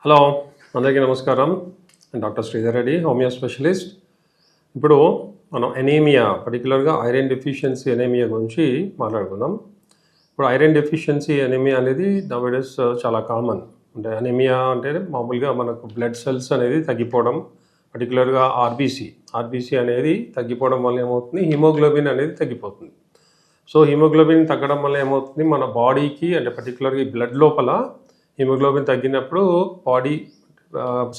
Hello, అందరికీ నమస్కారం. Doctor Sridhar Reddy, homeo specialist. ఇప్పుడు మనం ఎనీమియా, పర్టికులర్గా ఐరన్ డెఫిషియన్సీ ఎనీమియా గురించి మాట్లాడుకుందాం. ఇప్పుడు ఐరన్ డెఫిషియన్సీ ఎనీమియా అనేది నౌడేస్ చాలా కామన్. అంటే ఎనీమియా అంటే మామూలుగా మనకు బ్లడ్ సెల్స్ అనేది తగ్గిపోవడం, పర్టికులర్గా ఆర్బీసీ అనేది తగ్గిపోవడం వల్ల ఏమవుతుంది, హిమోగ్లోబిన్ అనేది తగ్గిపోతుంది. సో హిమోగ్లోబిన్ తగ్గడం వల్ల ఏమవుతుంది, మన బాడీకి అంటే పర్టికులర్గా ఈ బ్లడ్ లోపల హిమోగ్లోబిన్ తగ్గినప్పుడు బాడీ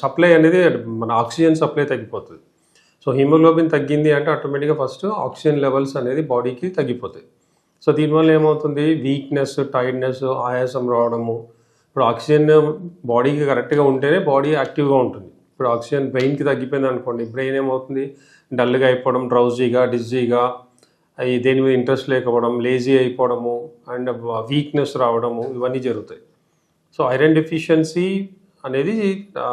సప్లై అనేది మన ఆక్సిజన్ సప్లై తగ్గిపోతుంది. సో హిమోగ్లోబిన్ తగ్గింది అంటే ఆటోమేటిక్గా ఫస్ట్ ఆక్సిజన్ లెవెల్స్ అనేది బాడీకి తగ్గిపోతాయి. సో దీనివల్ల ఏమవుతుంది, వీక్నెస్, టైర్డ్నెస్, ఆయాసం రావడము. ఇప్పుడు ఆక్సిజన్ బాడీకి కరెక్ట్గా ఉంటేనే బాడీ యాక్టివ్గా ఉంటుంది. ఇప్పుడు ఆక్సిజన్ బ్రెయిన్కి తగ్గిపోయింది అనుకోండి, బ్రెయిన్ ఏమవుతుంది, డల్గా అయిపోవడం, డ్రౌజీగా, డిజ్జీగా, దేని మీద ఇంట్రెస్ట్ లేకపోవడం, లేజీ అయిపోవడము అండ్ వీక్నెస్ రావడము, ఇవన్నీ జరుగుతాయి. సో ఐరన్ డెఫిషియన్సీ అనేది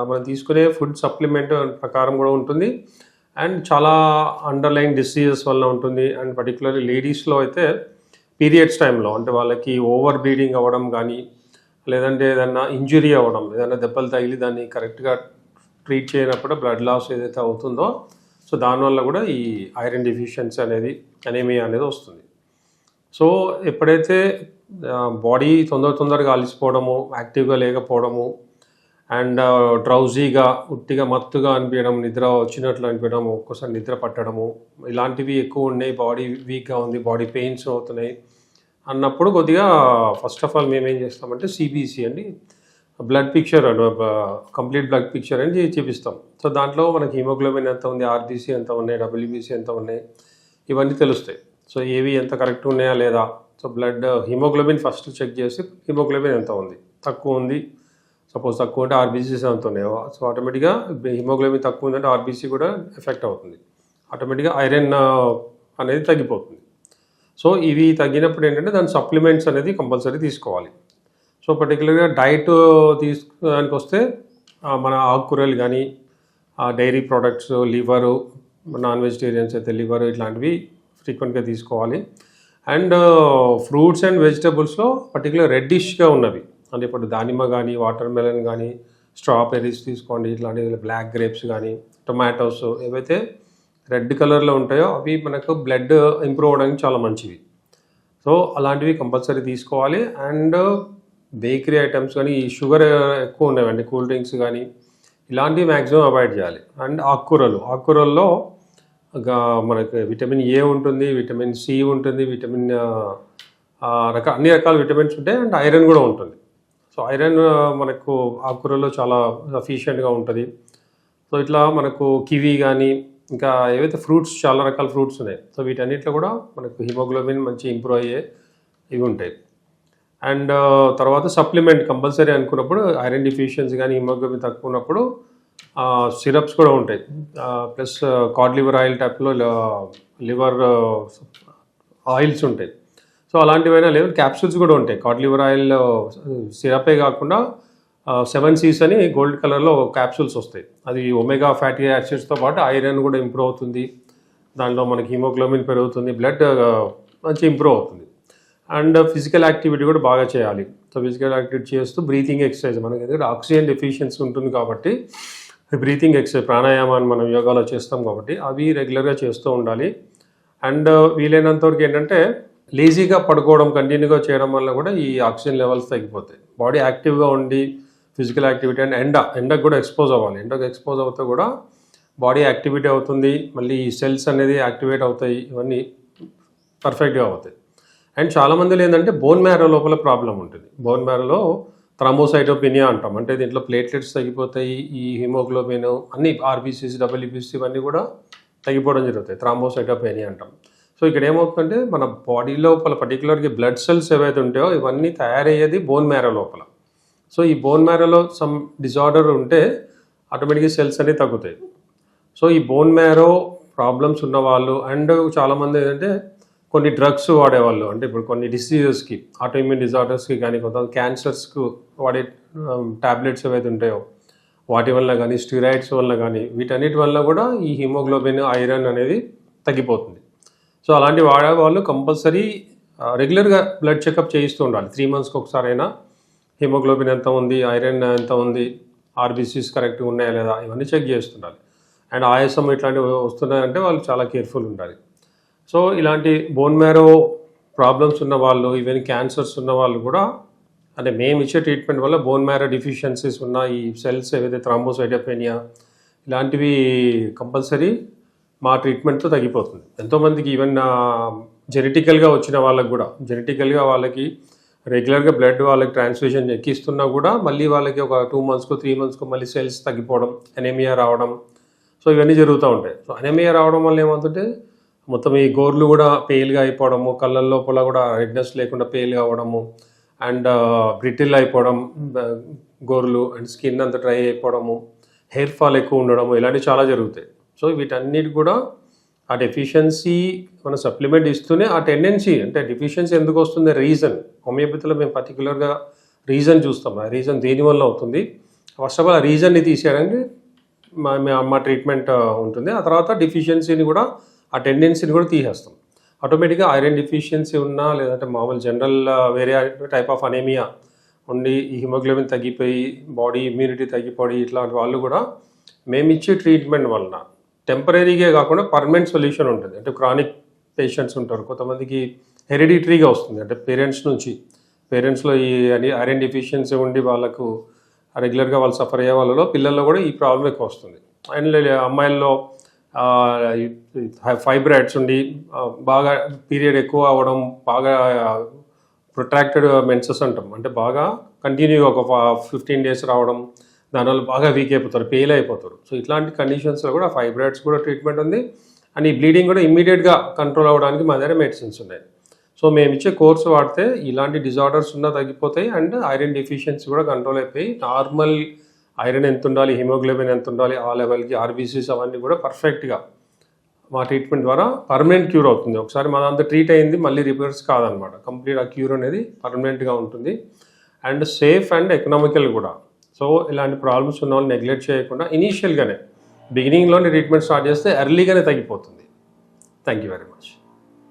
మనం తీసుకునే ఫుడ్ సప్లిమెంట్ ప్రకారం కూడా ఉంటుంది అండ్ చాలా అండర్లైన్ డిసీజెస్ వల్ల ఉంటుంది. అండ్ పర్టికులర్లీ లేడీస్లో అయితే పీరియడ్స్ టైంలో అంటే వాళ్ళకి ఓవర్ బ్లీడింగ్ అవ్వడం కానీ, లేదంటే ఏదన్నా ఇంజురీ అవ్వడం, ఏదైనా దెబ్బలు తగిలి దాన్ని కరెక్ట్గా ట్రీట్ చేయనప్పుడు బ్లడ్ లాస్ ఏదైతే అవుతుందో, సో దానివల్ల కూడా ఈ ఐరన్ డెఫిషియన్సీ అనేది, అనీమియా అనేది వస్తుంది. సో ఎప్పుడైతే బాడీ తొందరగా అలసిపోవడము, యాక్టివ్గా లేకపోవడము అండ్ డ్రౌజీగా, ఉట్టిగా మత్తుగా అనిపించడం, నిద్ర వచ్చినట్లు అనిపించడం, ఒక్కోసారి నిద్ర పట్టడము, ఇలాంటివి ఎక్కువ ఉన్నాయి, బాడీ వీక్గా ఉంది, బాడీ పెయిన్స్ అవుతున్నాయి అన్నప్పుడు కొద్దిగా ఫస్ట్ ఆఫ్ ఆల్ మేము ఏం చేస్తామంటే సిబిసి అండి, blood picture, complete blood picture అని చూపిస్తాం. సో దాంట్లో మనకి హిమోగ్లోబిన్ ఎంత ఉంది, ఆర్బీసీ ఎంత ఉన్నాయి, డబ్ల్యూబీసీ ఎంత ఉన్నాయి, ఇవన్నీ తెలుస్తాయి. సో ఏవి ఎంత కరెక్ట్ ఉన్నాయా లేదా. So blood haemoglobin first check చేసి హిమోగ్లోబిన్ ఎంత ఉంది, తక్కువ ఉంది, సపోజ్ తక్కువ ఉంటే ఆర్బీసీస్ ఎంత ఉన్నాయో, సో ఆటోమేటిక్గా హిమోగ్లోబిన్ తక్కువ ఉందంటే ఆర్బీసీ కూడా ఎఫెక్ట్ అవుతుంది, ఆటోమేటిక్గా ఐరన్ అనేది తగ్గిపోతుంది. సో ఇవి తగ్గినప్పుడు ఏంటంటే దాని సప్లిమెంట్స్ అనేది కంపల్సరీ తీసుకోవాలి. సో పర్టికులర్గా డైట్ తీసుకోవడానికి వస్తే మన ఆకుకూరలు కానీ, dairy products, liver, non vegetarians అయితే లివర్, ఇట్లాంటివి ఫ్రీక్వెంట్గా తీసుకోవాలి. అండ్ ఫ్రూట్స్ అండ్ వెజిటబుల్స్లో పర్టికులర్ రెడ్డిష్గా ఉన్నవి అంటే ఇప్పుడు దానిమ్మ కానీ, వాటర్ మెలన్ కానీ, స్ట్రాబెర్రీస్ తీసుకోండి, ఇట్లాంటివి బ్లాక్ గ్రేప్స్ కానీ, టొమాటోస్, ఏవైతే రెడ్ కలర్లో ఉంటాయో అవి మనకు బ్లడ్ ఇంప్రూవ్ అవ్వడానికి చాలా మంచివి. సో అలాంటివి కంపల్సరీ తీసుకోవాలి. అండ్ బేకరీ ఐటమ్స్ కానీ, ఈ షుగర్ ఎక్కువ ఉన్నవండి, కూల్ డ్రింక్స్ కానీ, ఇలాంటివి మ్యాక్సిమం అవాయిడ్ చేయాలి. అండ్ ఆకుకూరల్లో మనకి విటమిన్ ఏ ఉంటుంది, విటమిన్ సి ఉంటుంది, విటమిన్ అన్ని రకాల విటమిన్స్ ఉంటాయి అండ్ ఐరన్ కూడా ఉంటుంది. సో ఐరన్ మనకు ఆకుకూరలో చాలా సఫిషియెంట్గా ఉంటుంది. సో ఇట్లా మనకు కివీ కానీ, ఇంకా ఏవైతే ఫ్రూట్స్, చాలా రకాల ఫ్రూట్స్ ఉన్నాయి, సో వీటన్నిటిలో కూడా మనకు హిమోగ్లోబిన్ మంచి ఇంప్రూవ్ అయ్యే ఇవి ఉంటాయి. అండ్ తర్వాత సప్లిమెంట్ కంపల్సరీ అనుకున్నప్పుడు, ఐరన్ డెఫిషియన్సీ కానీ హిమోగ్లోబిన్ తక్కువ ఉన్నప్పుడు సిరప్స్ కూడా ఉంటాయి. ప్లస్ కాడ్ లివర్ ఆయిల్ టైప్లో లివర్ ఆయిల్స్ ఉంటాయి. సో అలాంటివైనా లేదు, క్యాప్సూల్స్ కూడా ఉంటాయి. కాడ్ లివర్ ఆయిల్ సిరపే కాకుండా 7 C's అని గోల్డ్ కలర్లో క్యాప్సూల్స్ వస్తాయి. అది ఒమేగా ఫ్యాటీ యాసిడ్స్తో పాటు ఐరన్ కూడా ఇంప్రూవ్ అవుతుంది, దానిలో మనకి హిమోగ్లోబిన్ పెరుగుతుంది, బ్లడ్ మంచి ఇంప్రూవ్ అవుతుంది. అండ్ ఫిజికల్ యాక్టివిటీ కూడా బాగా చేయాలి. సో ఫిజికల్ యాక్టివిటీ చేస్తూ బ్రీతింగ్ ఎక్సర్సైజ్, మనకి ఎందుకంటే ఆక్సిజన్ డెఫిషియన్సీ ఉంటుంది కాబట్టి బ్రీతింగ్ ఎక్సర్సైజ్, ప్రాణాయామాన్ని మనం యోగాలో చేస్తాం కాబట్టి అవి రెగ్యులర్గా చేస్తూ ఉండాలి. అండ్ వీలైనంత వరకు ఏంటంటే లేజీగా పడుకోవడం కంటిన్యూగా చేయడం వల్ల కూడా ఈ ఆక్సిజన్ లెవెల్స్ తగ్గిపోతాయి. బాడీ యాక్టివ్గా ఉండి ఫిజికల్ యాక్టివిటీ అండ్ ఎండకు కూడా ఎక్స్పోజ్ అవ్వాలి. ఎండకు ఎక్స్పోజ్ అవుతే కూడా బాడీ యాక్టివిటీ అవుతుంది, మళ్ళీ ఈ సెల్స్ అనేది యాక్టివేట్ అవుతాయి, ఇవన్నీ పర్ఫెక్ట్గా అవుతాయి. అండ్ చాలామందిలో ఏంటంటే బోన్ మ్యారో లోపల ప్రాబ్లం ఉంటుంది. బోన్ మ్యారోలో థ్రాంబోసైటోపెనియా అంటాం, అంటే దీంట్లో ప్లేట్లెట్స్ తగ్గిపోతాయి, ఈ హిమోగ్లోబిన్, అన్ని ఆర్బీసీస్, డబ్ల్యూబీసీ ఇవన్నీ కూడా తగ్గిపోవడం జరుగుతాయి, థ్రాంబోసైటోపెనియా అంటాం. సో ఇక్కడ ఏమవుతుందంటే మన బాడీ లోపల పర్టికులర్గా బ్లడ్ సెల్స్ ఏవైతే ఉంటాయో ఇవన్నీ తయారయ్యేది బోన్ మ్యారో లోపల. సో ఈ బోన్ మ్యారోలో సమ్ డిజార్డర్ ఉంటే ఆటోమేటిక్గా సెల్స్ అనేవి తగ్గుతాయి. సో ఈ బోన్ మ్యారో ప్రాబ్లమ్స్ ఉన్నవాళ్ళు అండ్ చాలామంది ఏంటంటే కొన్ని డ్రగ్స్ వాడేవాళ్ళు, అంటే ఇప్పుడు కొన్ని డిసీజెస్కి, ఆటోఇమ్యూన్ డిజార్డర్స్కి కానీ, కొంతమంది క్యాన్సర్స్కు వాడే ట్యాబ్లెట్స్ ఏవైతే ఉంటాయో వాటి వల్ల కానీ, స్టిరాయిడ్స్ వల్ల కానీ, వీటన్నిటి వల్ల కూడా ఈ హిమోగ్లోబిన్, ఐరన్ అనేది తగ్గిపోతుంది. సో అలాంటి వాడే వాళ్ళు కంపల్సరీ రెగ్యులర్గా బ్లడ్ చెకప్ చేయిస్తూ ఉండాలి. 3 monthsకి ఒకసారైనా హిమోగ్లోబిన్ ఎంత ఉంది, ఐరన్ ఎంత ఉంది, ఆర్బీసీస్ కరెక్ట్గా ఉన్నాయా లేదా ఇవన్నీ చెక్ చేస్తుండాలి. అండ్ ఆయాసం ఇట్లాంటివి వస్తున్నాయంటే వాళ్ళు చాలా కేర్ఫుల్ ఉండాలి. సో ఇలాంటి బోన్ మ్యారో ప్రాబ్లమ్స్ ఉన్న వాళ్ళు, ఈవెన్ క్యాన్సర్స్ ఉన్న వాళ్ళు కూడా అంటే మేము ఇచ్చే ట్రీట్మెంట్ వల్ల బోన్ మ్యారో డిఫిషియన్సీస్ ఉన్న ఈ సెల్స్ ఏవైతే థ్రాంబోసైటోపెనియా ఇలాంటివి కంపల్సరీ మా ట్రీట్మెంట్తో తగ్గిపోతుంది. ఎంతోమందికి ఈవెన్ జెనెటికల్గా వచ్చిన వాళ్ళకి కూడా జెనెటికల్గా వాళ్ళకి రెగ్యులర్గా బ్లడ్ వాళ్ళకి ట్రాన్స్ఫ్యూషన్ ఎక్కిస్తున్నా కూడా మళ్ళీ వాళ్ళకి ఒక 2 monthsకో 3 monthsకో మళ్ళీ సెల్స్ తగ్గిపోవడం, ఎనేమియా రావడం, సో ఇవన్నీ జరుగుతూ ఉంటాయి. సో ఎనేమియా రావడం వల్ల ఏమవుతుంటే మొత్తం ఈ గోర్లు కూడా పేల్గా అయిపోవడము, కళ్ళ లోపల కూడా రెడ్నెస్ లేకుండా పేల్గా అవ్వడము, అండ్ బ్రిటిల్ అయిపోవడం గోర్లు, అండ్ స్కిన్ అంతా డ్రై అయిపోవడము, హెయిర్ ఫాల్ ఎక్కువ ఉండడము, ఇలాంటివి చాలా జరుగుతాయి. సో వీటన్నిటి కూడా ఆ డెఫిషియన్సీ మనం సప్లిమెంట్ ఇస్తూనే ఆ టెండెన్సీ అంటే డెఫిషియన్సీ ఎందుకు వస్తుంది రీజన్ హోమియోపతిలో మేము పర్టికులర్గా రీజన్ చూస్తాం. ఆ రీజన్ దేనివల్ల అవుతుంది, ఫస్ట్ ఆఫ్ ఆల్ ఆ రీజన్ని తీసేయడానికి మా ట్రీట్మెంట్ ఉంటుంది. ఆ తర్వాత డెఫిషియన్సీని కూడా ఆ టెండెన్సీని కూడా తీసేస్తాం. ఆటోమేటిక్గా ఐరన్ డెఫిషియన్సీ ఉన్నా లేదంటే మామూలు జనరల్ వేరే టైప్ ఆఫ్ అనేమియా ఉండి ఈ హిమోగ్లోబిన్ తగ్గిపోయి బాడీ ఇమ్యూనిటీ తగ్గిపోయి ఇట్లాంటి వాళ్ళు కూడా మేము ఇచ్చే ట్రీట్మెంట్ వలన టెంపరీగా కాకుండా పర్మనెంట్ సొల్యూషన్ ఉంటుంది. అంటే క్రానిక్ పేషెంట్స్ ఉంటారు, కొంతమందికి హెరిడిటరీగా వస్తుంది, అంటే పేరెంట్స్లో ఈ ఐరన్ డెఫిషియన్సీ ఉండి వాళ్ళకు రెగ్యులర్గా వాళ్ళు సఫర్ అయ్యే వాళ్ళలో పిల్లల్లో కూడా ఈ ప్రాబ్లం ఎక్కువ వస్తుంది. అండ్ అమ్మాయిల్లో ఫైబ్రాయిడ్స్ ఉండి బాగా పీరియడ్ ఎక్కువ అవ్వడం, బాగా ప్రొట్రాక్టెడ్ మెన్సెస్ అంటాం, అంటే బాగా కంటిన్యూగా ఒక 15 days రావడం, దానివల్ల బాగా వీక్ అయిపోతారు, పెయిల్ అయిపోతారు. సో ఇట్లాంటి కండిషన్స్లో కూడా ఫైబ్రాయిడ్స్ కూడా ట్రీట్మెంట్ ఉంది. అండ్ ఈ బ్లీడింగ్ కూడా ఇమ్మీడియట్గా కంట్రోల్ అవ్వడానికి మా దగ్గర మెడిసిన్స్ ఉన్నాయి. సో మేము ఇచ్చే కోర్సు వాడితే ఇలాంటి డిజార్డర్స్ ఉన్నా తగ్గిపోతాయి, అండ్ ఐరన్ డెఫిషియన్సీ కూడా కంట్రోల్ అయిపోయి నార్మల్ ఐరన్ ఎంత ఉండాలి, హిమోగ్లోబిన్ ఎంత ఉండాలి, ఆ లెవెల్కి ఆర్బీసీస్ అవన్నీ కూడా పర్ఫెక్ట్గా మా ట్రీట్మెంట్ ద్వారా పర్మనెంట్ క్యూర్ అవుతుంది. ఒకసారి మన అంతా ట్రీట్ అయింది మళ్ళీ రిపేర్స్ కాదనమాట, కంప్లీట్ ఆ క్యూర్ అనేది పర్మనెంట్గా ఉంటుంది అండ్ సేఫ్ అండ్ ఎకనామికల్ కూడా. సో ఇలాంటి ప్రాబ్లమ్స్ ఉన్న వాళ్ళు నెగ్లెక్ట్ చేయకుండా ఇనీషియల్గానే బిగినింగ్లోనే ట్రీట్మెంట్ స్టార్ట్ చేస్తే ఎర్లీగానే తగ్గిపోతుంది. Thank you very much.